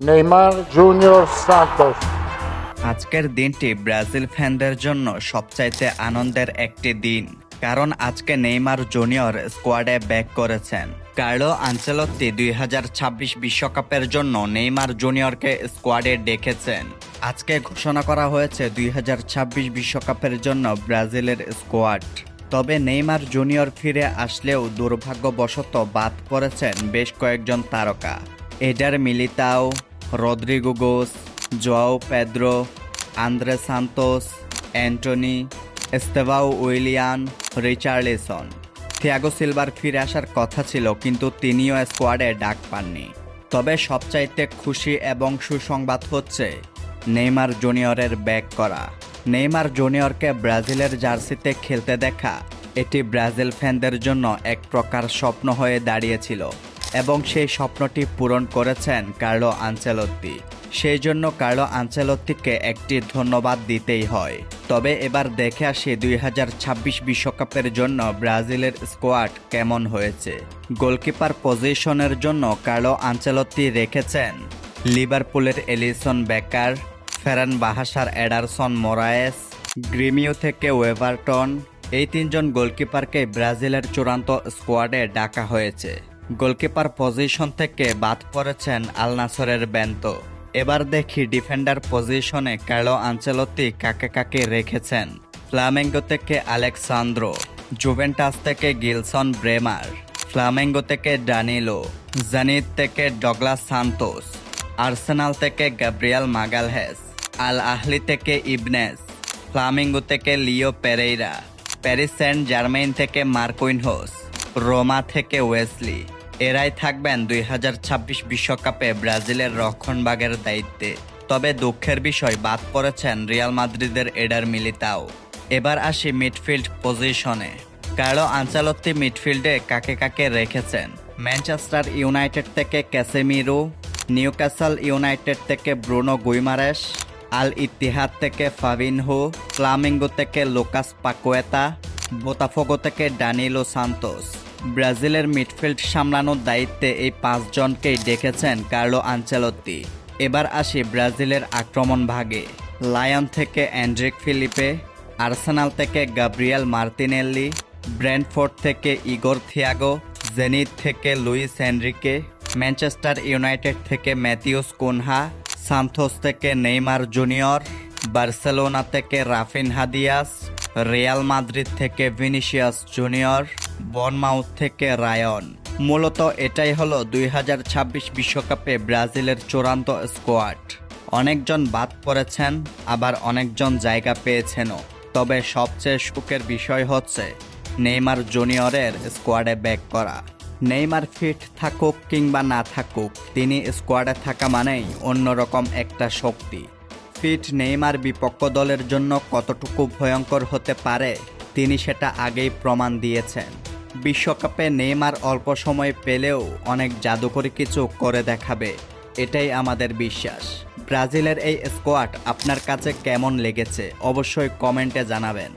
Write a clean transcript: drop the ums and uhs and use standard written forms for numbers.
Neymar Junior Santos. আজকের দিনটি Brazil ফ্যানদের জন্য সবচাইতে আনন্দের একটি দিন, কারণ আজকে নেইমার জুনিয়র স্কোয়াডে ব্যাক করেছেন। কার্লো আনচেলত্তি 2026 বিশ্বকাপের জন্য নেইমার জুনিয়রকে স্কোয়াডে ডেকেছেন। আজকে ঘোষণা করা হয়েছে 2026 বিশ্বকাপের জন্য ব্রাজিলের স্কোয়াড। তবে নেইমার জুনিয়র ফিরে আসলেও দুর্ভাগ্যবশত বাদ পড়েছেন বেশ কয়েকজন তারকা। Eder Militao, Rodrygo Goes, Joao Pedro, Andre Santos, Antony, Estevao Willian, Richarlison. Thiago সিলভার ফিরে আসার কথা ছিল, কিন্তু তিনিও স্কোয়াডে ডাক পাননি। তবে সবচাইতে খুশি এবং সুসংবাদ হচ্ছে নেইমার জুনিয়রের ব্যাক করা। নেইমার জুনিয়রকে ব্রাজিলের জার্সিতে খেলতে দেখা এটি ব্রাজিল ফ্যানদের জন্য এক প্রকার স্বপ্ন হয়ে দাঁড়িয়েছিল, এবং সেই স্বপ্নটি পূরণ করেছেন কার্লো আনচেলত্তি। সেই জন্য কার্লো আনচেলত্তিকে একটি ধন্যবাদ দিতেই হয়। তবে এবার দেখে আসি 2026 বিশ্বকাপের জন্য ব্রাজিলের স্কোয়াড কেমন হয়েছে। গোলকিপার পজিশনের জন্য কার্লো আনচেলত্তি রেখেছেন লিভারপুলের এলিসন বেকার, ফেরান বাহাসার এডারসন মোরায়েস, গ্রিমিও থেকে ওয়েভারটন। এই তিনজন গোলকিপারকে ব্রাজিলের চূড়ান্ত স্কোয়াডে ডাকা হয়েছে। গোলকিপার পজিশন থেকে বাদ পড়েছেন আল নাসরের বেন্তো। এবার দেখি ডিফেন্ডার পজিশনে কার্লো আনচেলত্তি কাকে কাকে রেখেছেন। ফ্লামেঙ্গো থেকে আলেক্সান্দ্রো, জুভেন্টাস থেকে গিলসন ব্রেমার, ফ্লামেঙ্গো থেকে ডানিলো, জানিত থেকে ডগলাস সান্তোস, আর্সেনাল থেকে গ্যাব্রিয়েল মাগালহেস, আল আহলি থেকে ইবনেস, ফ্লামেঙ্গো থেকে Leo Pereira, Paris Saint Germain থেকে মার্কুইনহোস, রোমা থেকে ওয়েসলি। এরাই থাকবেন 2026 বিশ্বকাপে ব্রাজিলের রক্ষণভাগের দায়িত্বে। তবে দুঃখের বিষয়, বাদ পড়েছেন রিয়াল মাদ্রিদের এডার মিলিতাও। এবার আসি মিডফিল্ড পজিশনে। কার্লো আনচেলত্তি মিডফিল্ডে কাকে কাকে রেখেছেন। ম্যানচেস্টার ইউনাইটেড থেকে ক্যাসেমিরো, নিউক্যাসল ইউনাইটেড থেকে ব্রুনো গুইমারেস, আল ইত্তিহাদ থেকে ফাবিনহো, ফ্লামিঙ্গো থেকে লুকাস পাকুয়েতা, বোতাফোগো থেকে ডানিলো সান্তোস। ব্রাজিলের মিডফিল্ড সামলানোর দায়িত্বে এই পাঁচজনকেই ডেকেছেন কার্লো আনচেলত্তি। এবার আসি ব্রাজিলের আক্রমণ ভাগে। লায়ন থেকে এন্ড্রিক ফিলিপে, আর্সেনাল থেকে গাব্রিয়েল মার্তিনেল্লি, ব্রেন্টফোর্ড থেকে ইগোর থিয়াগো, জেনিত থেকে লুইস এনরিকে, ম্যানচেস্টার ইউনাইটেড থেকে ম্যাথিউস কুনহা, সান্থোস থেকে নেইমার জুনিয়র, বার্সেলোনা থেকে রাফিনহা দিয়াস, রিয়াল মাদ্রিদ থেকে ভিনিসিয়াস জুনিয়র, বর্নমাউথ থেকে রায়ন। মূলত এটাই হলো 2026 বিশ্বকাপে ব্রাজিলের চূড়ান্ত স্কোয়াড। অনেকজন বাদ পড়েছেন, আবার অনেকজন জায়গা পেয়েছেনও। তবে সবচেয়ে সুখের বিষয় হচ্ছে নেইমার জুনিয়রের স্কোয়াডে ব্যাক করা। নেইমার ফিট থাকুক কিংবা না থাকুক, তিনি স্কোয়াডে থাকা মানেই অন্যরকম একটা শক্তি। ফিট নেইমার বিপক্ষ দলের জন্য কতটুকু ভয়ঙ্কর হতে পারে তিনি সেটা আগেই প্রমাণ দিয়েছেন। বিশ্বকাপে নেইমার অল্প সময় পেলেও অনেক জাদুকরী কিছু করে দেখাবে, এটাই আমাদের বিশ্বাস। ব্রাজিলের এই স্কোয়াড আপনার কাছে কেমন লেগেছে অবশ্যই কমেন্টে জানাবেন।